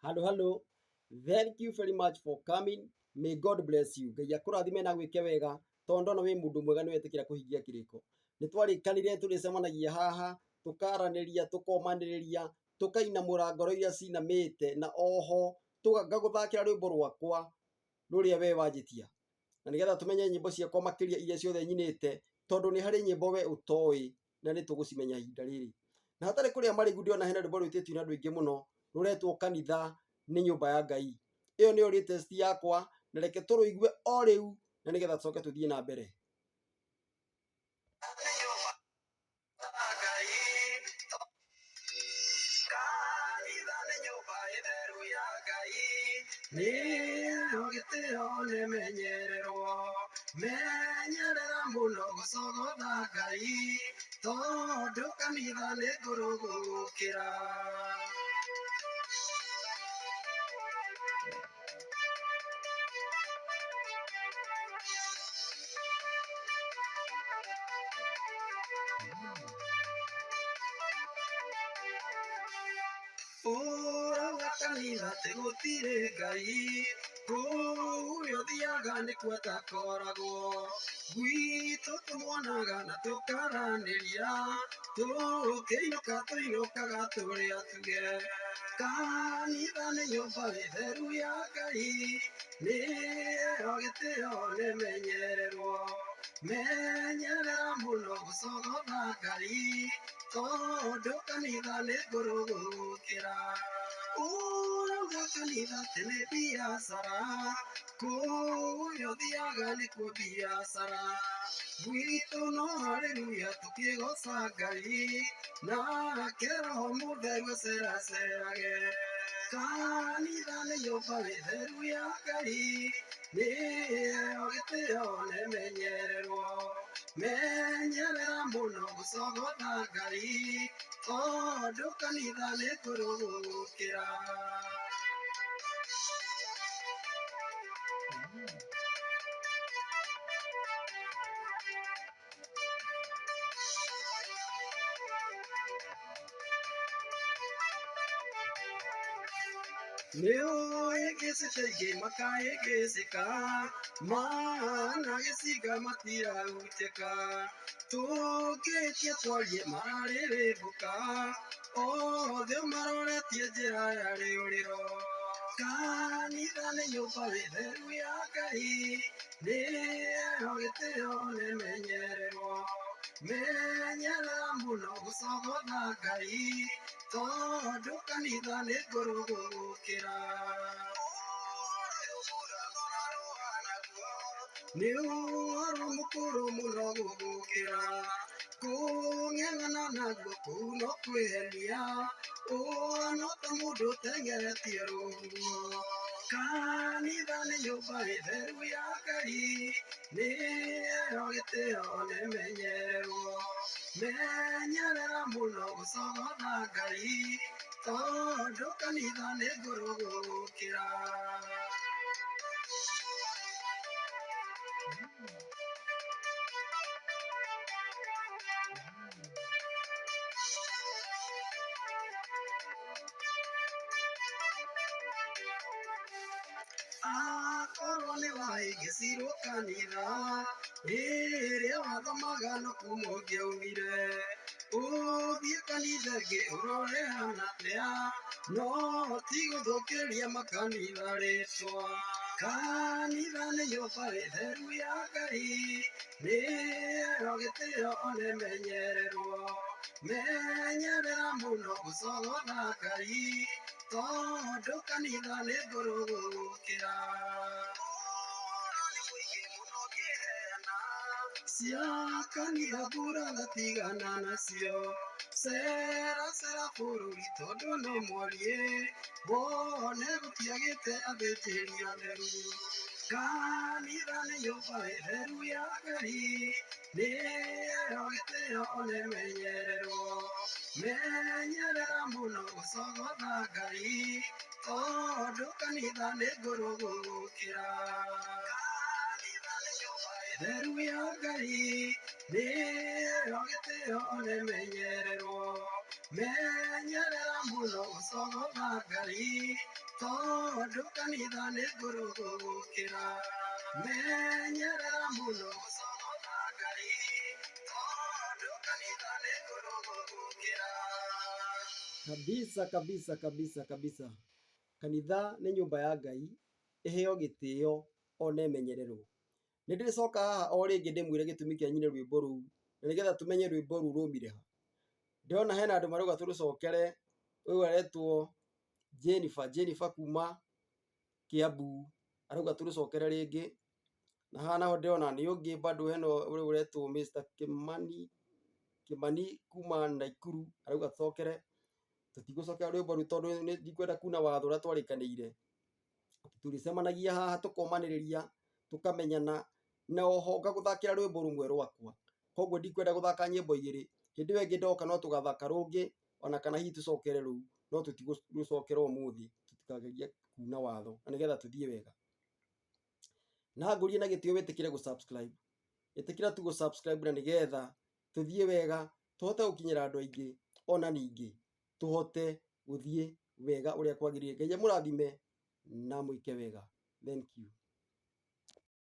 Hello. Thank you very much for coming. May God bless you. Ngai akũrathime na gwĩke wega tondũ no wĩ mũndũ mwega nĩ wetĩkĩra kũhingia kĩrĩko. Nĩ twarĩkanire tũrĩcemanagia haha tũkaranĩria tũkomanĩrĩria tũkainamũra ngoro iria cinamĩte na oho ngagũthakĩra rwĩmbo rwakwa rũrĩa we wanjĩtia na nĩgetha tũmenye nyĩmbo ciakwa makĩria iria ciothe nyinĩte tondũ nĩ harĩ nyĩmbo we ũtoĩ na nĩ tũgũcimenya ihinda rĩrĩ na hatarĩ kũrĩa marĩ gundi ona hena rwĩmbo rwĩtĩtio na andũ aingĩ mũno ruretwo kanitha nĩ nyũmba ya Ngai. Ĩyo nĩyo latest yakwa na reke tũrũigue o rĩu na nĩgetha tũcoke tũthiĩ na mbere. Menyerera mũno gũcogotha Ngai tondũ kanitha nĩ ngũrũgũkĩra. Ũrauga kanitha atĩ gũtirĩ Ngai kũu ũthiaga nĩkuo atakoragwo gwitũ tũmuonaga na tũkaranĩria tũinũkaga tũrĩa tuge kanitha nĩ nyũmba theru ya Ngai nĩyo gĩtĩo nĩ menyererwo menyerera mũno gũcogotha Ngai tondũ kanitha nĩ ngũrũgũkĩra. Ũrauga kanitha atĩ nĩ biacara kũu ũthiaga nĩkuo biacara gwitũ no haleluya tũkĩgoca Ngai nake Roho Mũtheru aceracerage. Kanitha nĩ nyũmba theru ya Ngai nĩyo gĩtĩo nĩ menyererwo menyerera mũno gũcogotha Ngai tondũ kanitha nĩ ngũrũgũkĩra. Nĩũĩ gĩcĩte ingĩ makahĩngĩcĩka mana gĩcinga matirahutĩka tũngĩtia twarie mararĩrĩmbũka othe maroretie njĩra ya rĩũrĩro. Kanitha nĩ nyũmba theru ya Ngai nĩyo gĩtĩo nĩ menyererwo menyerera mũno gũcogotha Ngai tondũ kanitha nĩ ngũrũgũkĩra. Nĩ ũhoro mũkũrũ mũno gũgũkĩra kũng'eng'ana naguo kũu no kwĩhenia ũhana ta mũndũ ũtengeretie rũhuho. Kanitha nĩ nyũmba theru ya Ngai nĩyo gĩtĩo nĩ menyererwo menyerera mũno gũcogotha Ngai tondũ kanitha nĩ ngũrũgũkĩra. Akorwo nĩ wahĩngĩcirwo kanitha rĩrĩa wathomaga no kuma ũngĩaumire ũthiĩ kanitha ĩngĩ ũrore hana atĩa no ti gũthũkĩria makanitha rĩtwa. Kanitha nĩ nyũmba theru ya Ngai nĩyo gĩtĩo nĩ menyererwo menyerera mũno gũcogotha Ngai tondũ kanitha nĩ ngũrũgũkĩra. Cia kanitha mbura gatigana nacio ceracera bũrũri tondũ no mwarie wone gũtiagĩte athĩnjĩri atheru. Kanitha nĩ nyũmba theru ya Ngai nĩyo gĩtĩo nĩ menyererwo menyerera mũno gũcogotha Ngai tondũ kanitha nĩ ngũrũgũkĩra. Theru ya Ngai nĩyo gĩtĩo nĩ menyererwo menyerera gũcogotha Ngai tondũ kanitha nĩ ngũrũgũkĩra. Menyerera mũno gũcogotha Ngai tondũ kanitha nĩ ngũrũgũkĩra. Kabisa kabisa kabisa kabisa. Kanitha nĩ nyũmba ya Ngai, ĩheo gĩtĩo ona ĩmenyererwo. Nĩndĩcoka haha o rĩngĩ ndĩmwĩre gĩtũmi kĩa nyine rwĩmbo rũu, na nĩgetha tũmenye rwĩmbo rũu rũmire ha. Ndĩrona hena andũ marauga tũrũcokere, ũyũ aretwo Jennifer kuma Kiambu arauga tũrũcokere rĩngĩ, na haha naho ndĩrona nĩ ũngĩ bado hena ũrĩa ũretwo Mr. Kimani kuma Naikuru arauga tũcokere. Tũtigũcokera rwĩmbo rũu tondũ ndikwenda kuna watho ũrĩa twarĩkanĩire. Tũrĩcemanagia haha tũkomanĩrĩria tũkamenyana, na oho ngagũthakĩra rwĩmbo rũmwe rwakwa. Koguo ndikwenda gũthaka nyĩmbo igĩrĩ. Hĩndĩ ĩyo ĩngĩ ndoka no tũgathaka rũngĩ, ona kana hihi tũcokere rũu, no tũtigũrũcokera ũmũthĩ, tũtikagerie kuna watho na nĩgetha tũthiĩ wega. Na ngũrie na gĩtĩo wĩtĩkĩre gũ subscribe. Ĩtĩkĩra tu gũ subscribe na nĩgetha tũthiĩ wega, tũhote gũkinyĩra andũ aingĩ, ona ningĩ tũhote gũthiĩ wega ũrĩa kwagĩrĩire. Ngai amũrathime na mwĩke wega. Thank you.